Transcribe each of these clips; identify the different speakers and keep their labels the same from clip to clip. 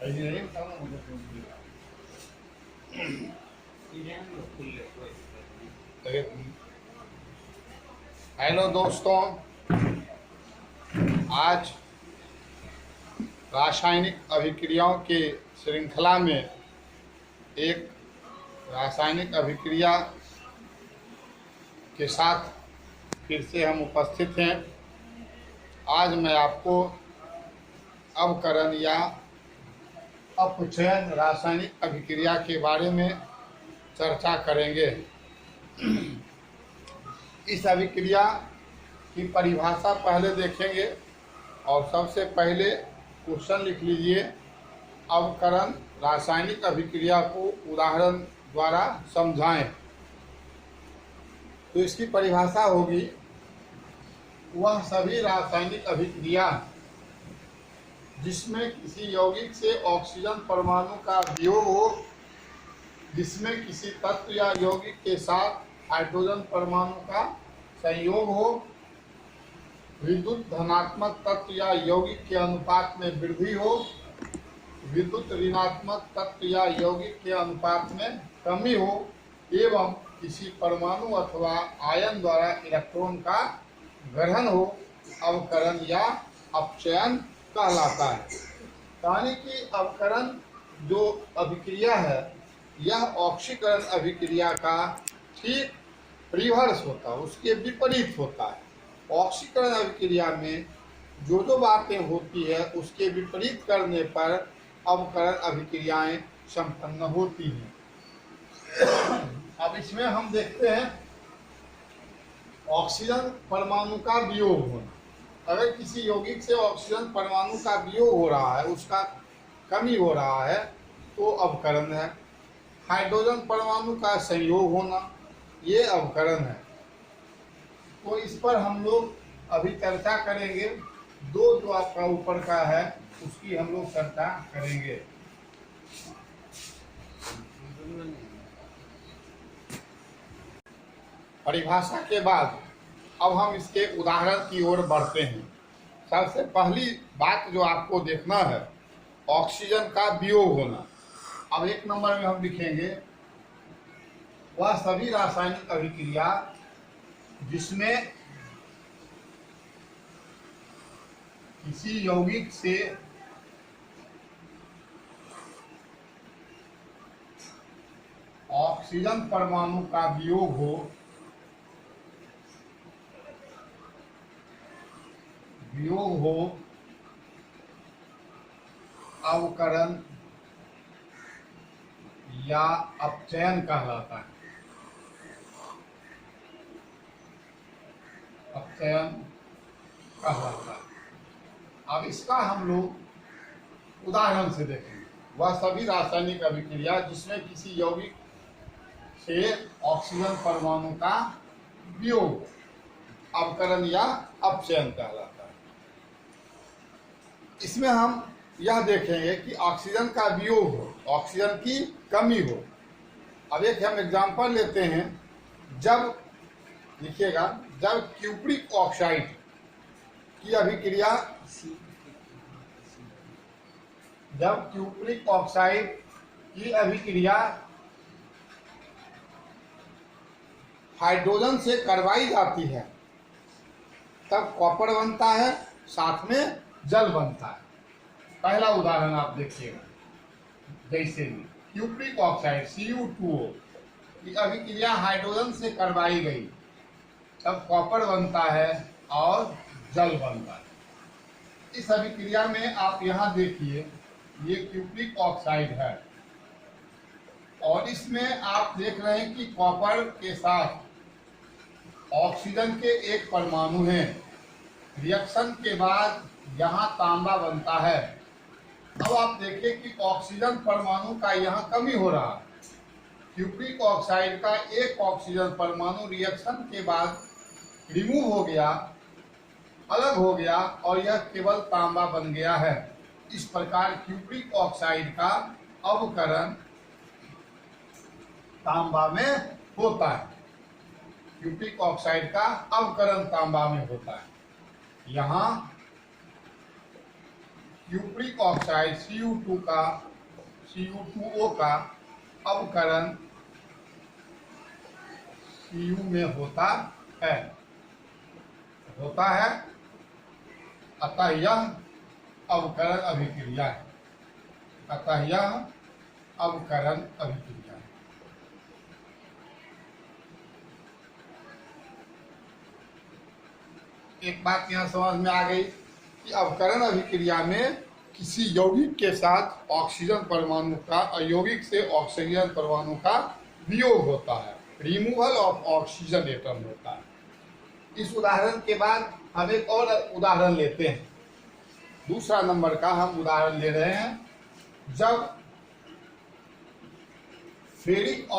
Speaker 1: Hello दोस्तों, आज रासायनिक अभिक्रियाओं के श्रृंखला में एक रासायनिक अभिक्रिया के साथ फिर से हम उपस्थित हैं। आज मैं आपको अवकरण या अपचयन रासायनिक अभिक्रिया के बारे में चर्चा करेंगे। इस अभिक्रिया की परिभाषा पहले देखेंगे और सबसे पहले क्वेश्चन लिख लीजिए। अवकरण रासायनिक अभिक्रिया को उदाहरण द्वारा समझाएं। तो इसकी परिभाषा होगी, वह सभी रासायनिक अभिक्रिया जिसमें किसी यौगिक से ऑक्सीजन परमाणु का वियोग हो, जिसमें किसी तत्व या यौगिक के साथ हाइड्रोजन परमाणु का संयोग हो, विद्युत धनात्मक तत्व या यौगिक के अनुपात में वृद्धि हो, विद्युत ऋणात्मक तत्व या यौगिक के अनुपात में कमी हो, एवं किसी परमाणु अथवा आयन द्वारा इलेक्ट्रॉन का ग्रहण हो, अवकरण या अपचयन कहलाता है। यानी कि अवकरण जो अभिक्रिया है, यह ऑक्सीकरण अभिक्रिया का ठीक रिवर्स होता है, उसके विपरीत होता है। ऑक्सीकरण अभिक्रिया में जो बातें होती है उसके विपरीत करने पर अवकरण अभिक्रियाएं संपन्न होती हैं। अब इसमें हम देखते हैं ऑक्सीजन परमाणु का वियोग होना। अगर किसी यौगिक से ऑक्सीजन परमाणु का वियोग हो रहा है, उसका कमी हो रहा है, तो अवकरण है। हाइड्रोजन परमाणु का संयोग होना, ये अवकरण है। तो इस पर हम लोग अभी चर्चा करेंगे। दो जो आपका ऊपर का है उसकी हम लोग चर्चा करेंगे। परिभाषा के बाद अब हम इसके उदाहरण की ओर बढ़ते हैं। सबसे पहली बात जो आपको देखना है, ऑक्सीजन का वियोग होना। अब एक नंबर में हम लिखेंगे, वह सभी रासायनिक अभिक्रिया जिसमें किसी यौगिक से ऑक्सीजन परमाणु का वियोग हो, अवकरण या अपचयन कहलाता है। अपचयन कहलाता है। अब इसका हम लोग उदाहरण से देखेंगे। वह सभी रासायनिक अभिक्रिया जिसमें किसी यौगिक से ऑक्सीजन परमाणु का वियोग, अवकरण या अपचयन कहलाता है। इसमें हम यह देखेंगे कि ऑक्सीजन का वियोग हो, ऑक्सीजन की कमी हो। अब एक हम एग्जांपल लेते हैं। जब लिखिएगा, जब क्यूप्रिक ऑक्साइड की अभिक्रिया, जब क्यूप्रिक ऑक्साइड की अभिक्रिया हाइड्रोजन से करवाई जाती है, तब कॉपर बनता है, साथ में जल बनता है। पहला उदाहरण आप देखिएगा, जैसे क्यूप्रिक ऑक्साइड Cu2O की अभिक्रिया हाइड्रोजन से करवाई गई, तब कॉपर बनता है और जल बनता है। इस अभिक्रिया में आप यहाँ देखिए, ये क्यूप्रिक ऑक्साइड है और इसमें आप देख रहे हैं कि कॉपर के साथ ऑक्सीजन के एक परमाणु हैं। रिएक्शन के बाद यहाँ तांबा बनता है। अब आप देखिए कि ऑक्सीजन परमाणु का यहाँ कमी हो रहा है। क्यूप्रिक ऑक्साइड का एक ऑक्सीजन परमाणु रिएक्शन के बाद रिमूव हो गया, अलग हो गया और यह केवल तांबा बन गया है। इस प्रकार क्यूप्रिक ऑक्साइड का अवकरण तांबा में होता है। क्यूप्रिक ऑक्साइड का अवकरण तांबा में होता है। यहाँ क्यूप्रिक ऑक्साइड Cu2O का अवकरण Cu में होता है अतः यह अवकरण अभिक्रिया है। एक बात यहाँ समझ में आ गई कि अवकरण अभिक्रिया में किसी यौगिक के साथ ऑक्सीजन परमाणु का अयौगिक से ऑक्सीजन परमाणु का वियोग होता है, रिमूवल ऑफ ऑक्सीजन एटम होता है। इस उदाहरण के बाद हम एक और उदाहरण लेते हैं। दूसरा नंबर का हम उदाहरण ले रहे हैं। जब फेरिक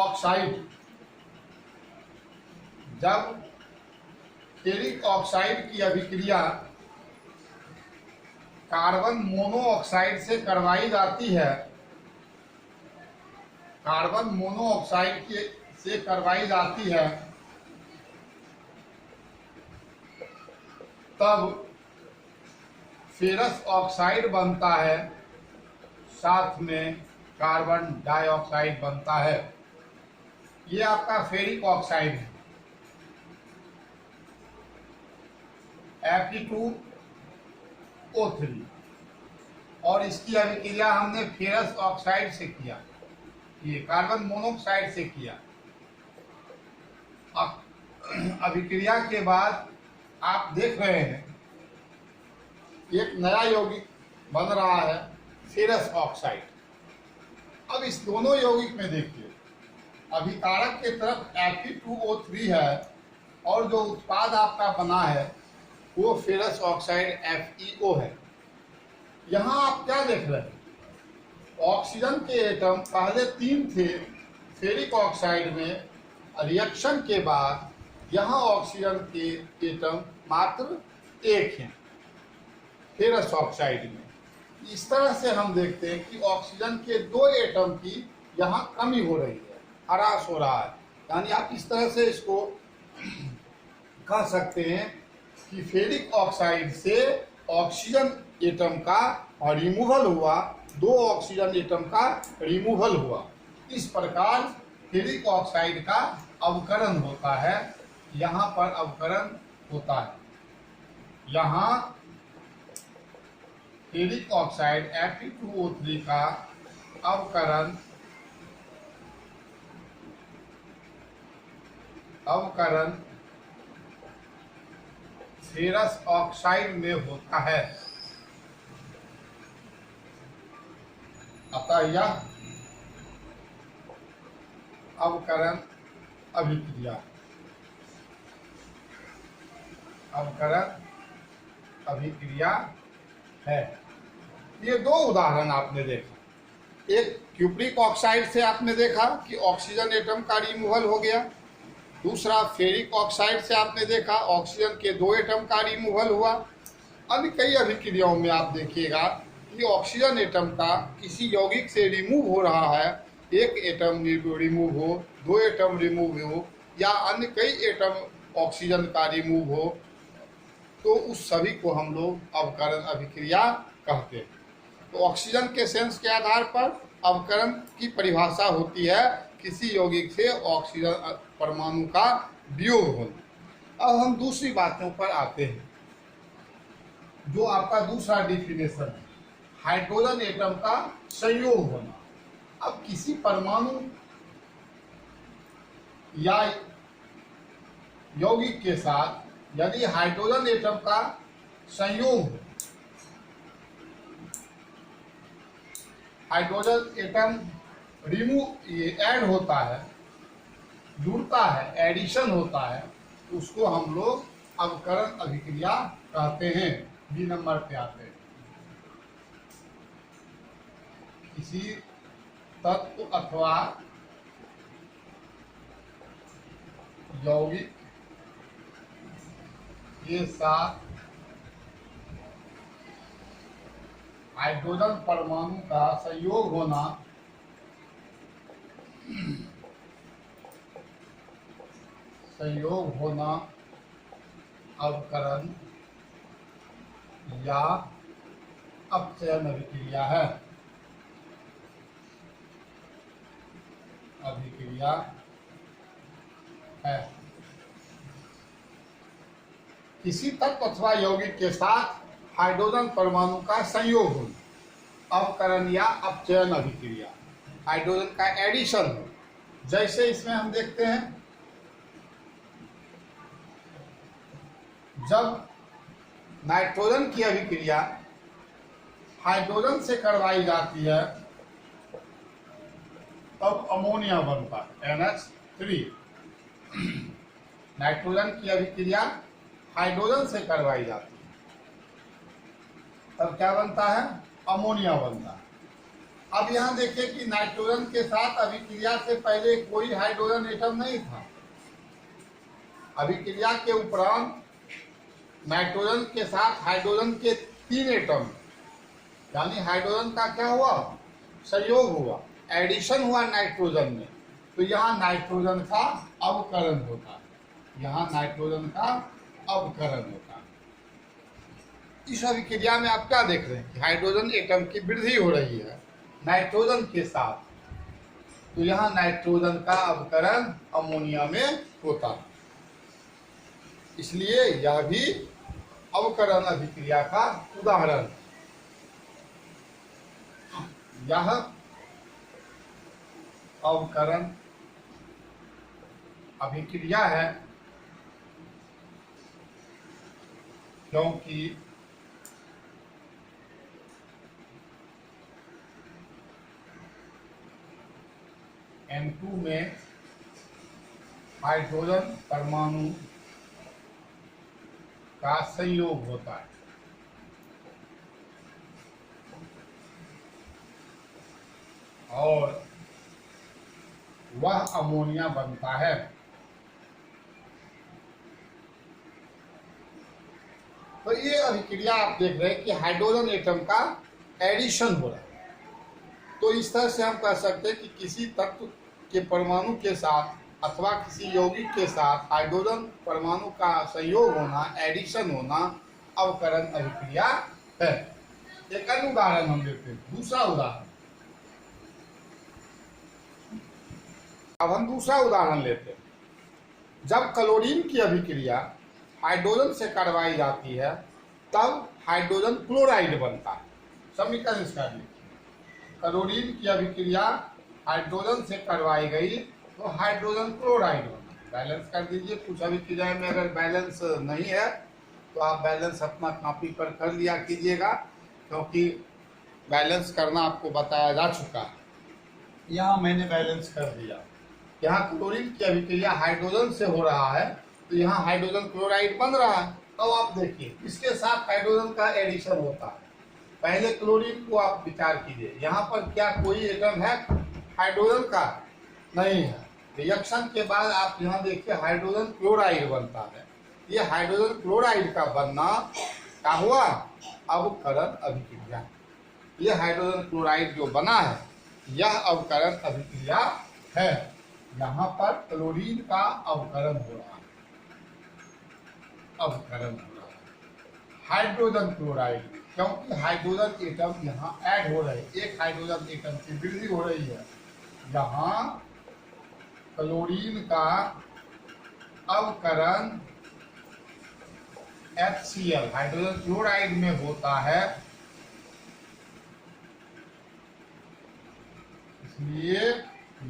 Speaker 1: ऑक्साइड की अभिक्रिया कार्बन मोनोऑक्साइड से करवाई जाती है, तब फेरस ऑक्साइड बनता है, साथ में कार्बन डाइऑक्साइड बनता है। ये आपका फेरिक ऑक्साइड है, Fe2O3, और इसकी अभिक्रिया हमने फेरस ऑक्साइड से किया, ये कार्बन मोनोऑक्साइड से किया। अब अभिक्रिया के बाद आप देख रहे हैं एक नया यौगिक बन रहा है, फेरस ऑक्साइड। अब इस दोनों यौगिक में देखिए, अभिकारक के तरफ Fe2O3 है और जो उत्पाद आपका बना है वो फेरस ऑक्साइड FeO है। यहाँ आप क्या देख रहे हैं, ऑक्सीजन के एटम पहले 3 थे फेरिक ऑक्साइड में, रिएक्शन के बाद यहाँ ऑक्सीजन के एटम मात्र 1 हैं फेरस ऑक्साइड में। इस तरह से हम देखते हैं कि ऑक्सीजन के 2 एटम की यहाँ कमी हो रही है, ह्रास हो रहा है। यानी आप इस तरह से इसको कह सकते हैं कि फेरिक ऑक्साइड से ऑक्सीजन एटम का रिमूवल हुआ, 2 ऑक्सीजन एटम का रिमूवल हुआ। इस प्रकार फेरिक ऑक्साइड का अवकरण होता है। यहाँ पर अवकरण होता है, यहाँ फेरिक ऑक्साइड Fe2O3 का अवकरण फेरस ऑक्साइड में होता है, अतः यह अवकरण अभिक्रिया है। ये 2 उदाहरण आपने देखा। एक क्यूप्रिक ऑक्साइड से आपने देखा कि ऑक्सीजन एटम का रिमूवल हो गया, दूसरा फेरिक ऑक्साइड से आपने देखा ऑक्सीजन के 2 एटम का रिमूवल हुआ। अन्य कई अभिक्रियाओं में आप देखिएगा कि ऑक्सीजन एटम का किसी यौगिक से रिमूव हो रहा है, 1 एटम रिमूव हो, 2 एटम रिमूव हो, या अन्य कई एटम ऑक्सीजन का रिमूव हो, तो उस सभी को हम लोग अवकरण अभिक्रिया कहते हैं। तो ऑक्सीजन के सेंस के आधार पर अवकरण की परिभाषा होती है किसी यौगिक से ऑक्सीजन परमाणु का वियोग होना। अब हम दूसरी बातों पर आते हैं, जो आपका दूसरा डिफिनेशन है, हाइड्रोजन एटम का संयोग होना। अब किसी परमाणु या यौगिक के साथ यदि हाइड्रोजन एटम का संयोग हो, हाइड्रोजन एटम ऐड होता है, जुड़ता है, एडिशन होता है, तो उसको हम लोग अवकरण अभिक्रिया कहते हैं। बी नंबर पे आते हैं। किसी तत्व अथवा यौगिक के साथ हाइड्रोजन परमाणु का संयोग होना अवकरण या अपचयन अभिक्रिया है। अभिक्रिया है किसी तत्व अथवा यौगिक के साथ हाइड्रोजन परमाणु का संयोग हो, अवकरण या अपचयन अभिक्रिया, हाइड्रोजन का एडिशन हो। जैसे इसमें हम देखते हैं, जब नाइट्रोजन की अभिक्रिया हाइड्रोजन से करवाई जाती है तब अमोनिया बनता है, NH3। नाइट्रोजन की अभिक्रिया हाइड्रोजन से करवाई जाती है तब क्या बनता है, अमोनिया बनता है। अब यहाँ देखिए कि नाइट्रोजन के साथ अभिक्रिया से पहले कोई हाइड्रोजन एटम नहीं था। अभिक्रिया के उपरांत नाइट्रोजन के साथ हाइड्रोजन के 3 एटम, यानी हाइड्रोजन का क्या हुआ, संयोग हुआ, एडिशन हुआ नाइट्रोजन में। तो यहाँ नाइट्रोजन का अवकरण होता है, यहाँ नाइट्रोजन का अवकरण होता है। इस अभिक्रिया में आप क्या देख रहे हैं कि हाइड्रोजन एटम की वृद्धि हो रही है नाइट्रोजन के साथ, तो यहाँ नाइट्रोजन का अवकरण अमोनिया में होता है। इसलिए यह भी अवकरण अभिक्रिया का उदाहरण। यह अवकरण अभिक्रिया है क्योंकि N2 में हाइड्रोजन परमाणु का संयोग होता है और वह अमोनिया बनता है। तो ये अभिक्रिया आप देख रहे हैं कि हाइड्रोजन एटम का एडिशन हो रहा है। तो इस तरह से हम कह सकते हैं कि किसी तत्व के परमाणु के साथ अथवा किसी यौगिक के साथ हाइड्रोजन परमाणु का संयोग होना, एडिशन होना, अवकरण अभिक्रिया है। एक अन्य उदाहरण हम देखते हैं, दूसरा उदाहरण। अब हम दूसरा उदाहरण लेते हैं। जब क्लोरीन की अभिक्रिया हाइड्रोजन से करवाई जाती है तब हाइड्रोजन क्लोराइड बनता है। समीकरण इसका लिखिए। क्लोरीन की अभिक्रिया हाइड्रोजन से करवाई गई तो हाइड्रोजन क्लोराइड बना। बैलेंस कर दीजिए। कुछ अभिक्रिया में अगर बैलेंस नहीं है तो आप बैलेंस अपना कॉपी पर कर लिया कीजिएगा, क्योंकि बैलेंस करना आपको बताया जा चुका है। यहाँ मैंने बैलेंस कर दिया। यहाँ क्लोरीन की अभिक्रिया हाइड्रोजन से हो रहा है तो यहाँ हाइड्रोजन क्लोराइड बन रहा है। अब आप देखिए, इसके साथ हाइड्रोजन का एडिशन होता है। पहले क्लोरीन को आप विचार कीजिए, यहाँ पर क्या कोई एटम है हाइड्रोजन का? नहीं है। रिएक्शन के बाद आप यहाँ देखिए हाइड्रोजन क्लोराइड बनता है। ये हाइड्रोजन क्लोराइड का बनना क्या हुआ? अवकरण अभिक्रिया। ये हाइड्रोजन क्लोराइड जो बना है यह अवकरण अभिक्रिया है। यहाँ पर क्लोरीन का अवकरण हो रहा है, अवकरण हो रहा है हाइड्रोजन क्लोराइड, क्योंकि हाइड्रोजन एटम यहाँ ऐड हो रहे हैं। एक हाइड्रोजन एटम की वृद्धि हो रही है। यहाँ क्लोरीन का अवकरण HCl हाइड्रोजन क्लोराइड में होता है, इसलिए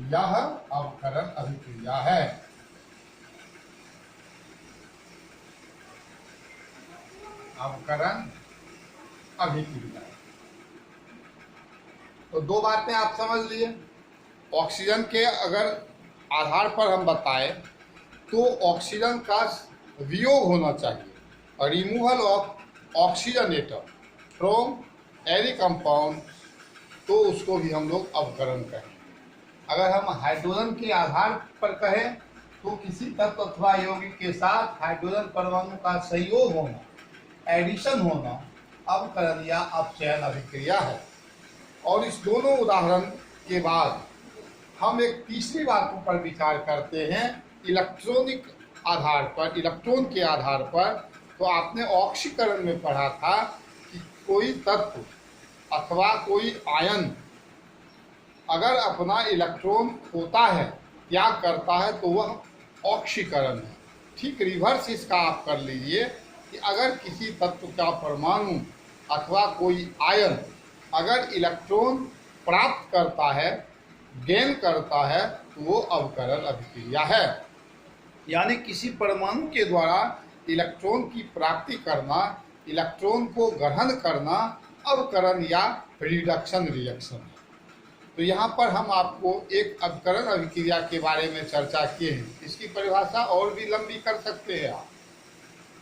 Speaker 1: यह अवकरण अभिक्रिया है। अवकरण अभिक्रिया। तो दो बातें आप समझ लिए। ऑक्सीजन के अगर आधार पर हम बताएं तो ऑक्सीजन का वियोग होना चाहिए और removal of oxygen atom from any compound, तो उसको भी हम लोग अवकरण कहें। अगर हम हाइड्रोजन के आधार पर कहें तो किसी तत्व अथवा यौगिक के साथ हाइड्रोजन परमाणु का संयोग होना, एडिशन होना, अवकरण या अपचयन अभिक्रिया है। और इस दोनों उदाहरण के बाद हम एक तीसरी बात पर विचार करते हैं, इलेक्ट्रॉनिक आधार पर, इलेक्ट्रॉन के आधार पर। तो आपने ऑक्सीकरण में पढ़ा था कि कोई तत्व अथवा कोई आयन अगर अपना इलेक्ट्रॉन खोता है, त्याग करता है, तो वह ऑक्सीकरण है। ठीक रिवर्स इसका आप कर लीजिए कि अगर किसी तत्व का परमाणु अथवा कोई आयन अगर इलेक्ट्रॉन प्राप्त करता है, गेन करता है, तो वो अवकरण अभिक्रिया है। यानी किसी परमाणु के द्वारा इलेक्ट्रॉन की प्राप्ति करना, इलेक्ट्रॉन को ग्रहण करना अवकरण या रिडक्शन रिएक्शन है। तो यहाँ पर हम आपको एक अवकरण अभिक्रिया के बारे में चर्चा किए हैं। इसकी परिभाषा और भी लंबी कर सकते हैं आप,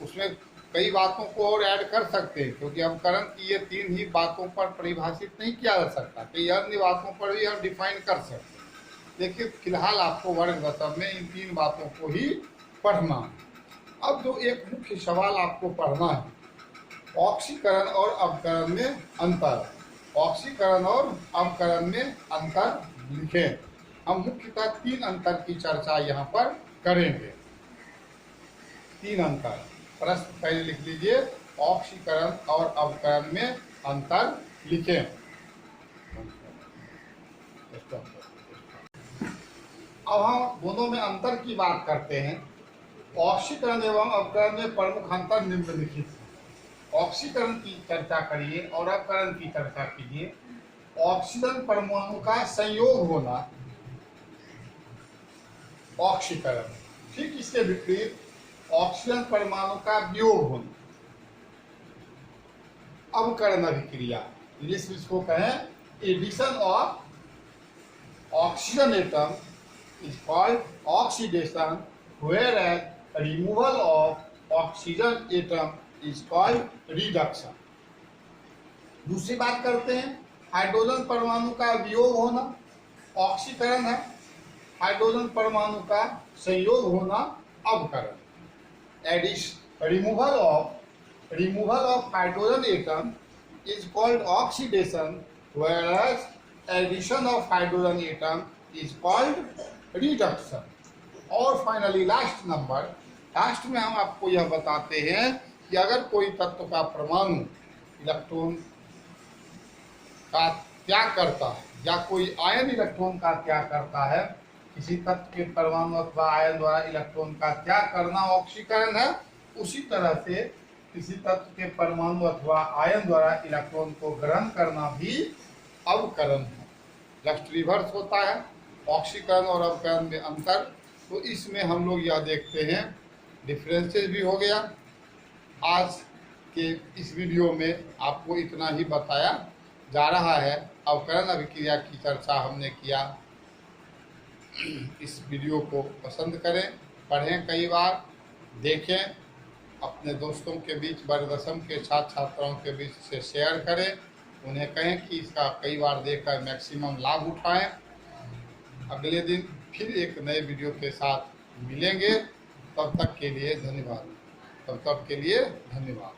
Speaker 1: उसमें कई बातों को और ऐड कर सकते हैं, क्योंकि अवकरण की ये 3 ही बातों पर परिभाषित नहीं किया जा सकता, कई अन्य बातों पर भी हम डिफाइन कर सकते हैं। लेकिन फिलहाल आपको वर्ग दशम में इन 3 बातों को ही पढ़ना है। अब जो एक मुख्य सवाल आपको पढ़ना है, ऑक्सीकरण और अवकरण में अंतर। ऑक्सीकरण और अवकरण में अंतर लिखें। हम मुख्यतः 3 अंतर की चर्चा यहाँ पर करेंगे। 3 अंतर प्रश्न पहले लिख लीजिए, ऑक्सीकरण और अवकरण में अंतर लिखें। अब हम दोनों में अंतर की बात करते हैं। ऑक्सीकरण एवं अवकरण में प्रमुख अंतर निम्नलिखित है। ऑक्सीकरण की चर्चा करिए और अवकरण की चर्चा कीजिए। ऑक्सीजन परमाणु का संयोग होना ऑक्सीकरण, ठीक इसके विपरीत ऑक्सीजन परमाणु का वियोग होना अवकरण अभिक्रिया। इंग्लिश में इसको कहें addition of oxygen atom is called oxidation, whereas removal of oxygen atom is called reduction. दूसरी बात करते हैं, हाइड्रोजन परमाणु का वियोग होना ऑक्सीकरण है, हाइड्रोजन परमाणु का संयोग होना अवकरण। Removal of hydrogen atom is called oxidation, whereas addition of hydrogen atom is called reduction. और फाइनली लास्ट में हम आपको यह बताते हैं कि अगर कोई तत्व का परमाणु इलेक्ट्रॉन का त्याग करता है या कोई आयन इलेक्ट्रॉन का त्याग करता है, किसी तत्व के परमाणु अथवा आयन द्वारा इलेक्ट्रॉन का त्याग करना ऑक्सीकरण है, उसी तरह से किसी तत्व के परमाणु अथवा आयन द्वारा इलेक्ट्रॉन को ग्रहण करना भी अवकरण है। जस्ट रिवर्स होता है ऑक्सीकरण और अवकरण में अंतर। तो इसमें हम लोग यह देखते हैं, डिफरेंसेस भी हो गया। आज के इस वीडियो में आपको इतना ही बताया जा रहा है। अवकरण अभिक्रिया की चर्चा हमने किया। इस वीडियो को पसंद करें, पढ़ें, कई बार देखें, अपने दोस्तों के बीच, वर्ग दशम के छात्र छात्राओं के बीच से शेयर करें, उन्हें कहें कि इसका कई बार देखकर मैक्सिमम लाभ उठाएं। अगले दिन फिर एक नए वीडियो के साथ मिलेंगे। तब तक के लिए धन्यवाद।